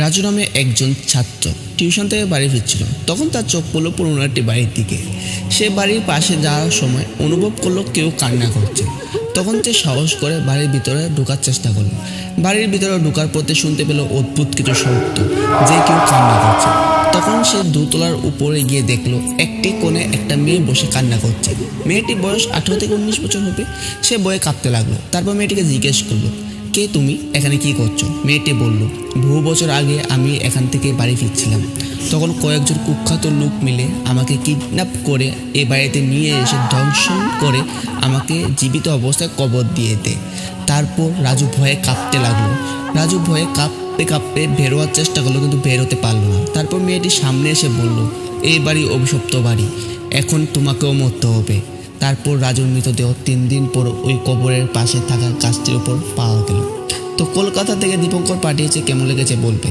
রাজু নামে একজন ছাত্র টিউশন থেকে বাড়ি ফিরছিল। তখন তার চোখ পড়ল পুরনো একটি বাড়ির দিকে। সে বাড়ির পাশে যাওয়ার সময় অনুভব করলো কেউ কান্না করছে। তখন সে সাহস করে বাড়ির ভিতরে ঢোকার চেষ্টা করলো। বাড়ির ভিতরে ঢোকার পথে শুনতে পেল অদ্ভুত কিছু শব্দ, যে কেউ কান্না করছে। তখন সে দোতলার উপরে গিয়ে দেখলো একটি কোণে একটা মেয়ে বসে কান্না করছে। মেয়েটির বয়স 18 থেকে 19 বছর হবে। সে ভয়ে কাঁপতে লাগলো। তারপর মেয়েটিকে জিজ্ঞেস করলো, কে তুমি, এখানে কি করছো? মেয়েটি বলল, বহু বছর আগে আমি এখান থেকে বাড়ি ফিরছিলাম। তখন কয়েকজন কুখ্যাত লোক মিলে আমাকে কিডন্যাপ করে এ বাড়িতে নিয়ে এসে দংশন করে আমাকে জীবিত অবস্থায় কবর দিয়ে দেয়। তারপর রাজু ভয়ে কাঁপতে লাগলো। রাজু ভয়ে কাঁপতে কাঁপতে বেরোয়ার চেষ্টা করলো, কিন্তু বেরোতে পারলো না। তারপর মেয়েটি সামনে এসে বলল, এই বাড়ি অভিশপ্ত বাড়ি, এখন তোমাকেও মরতে হবে। তারপর রাজুর মৃতদেহ 3 দিন পর ওই কবরের পাশে থাকা গাছটির উপর পাওয়া গেল। তো কলকাতা থেকে দীপঙ্কর পাঠিয়েছে, কেমন লেগেছে বলবে।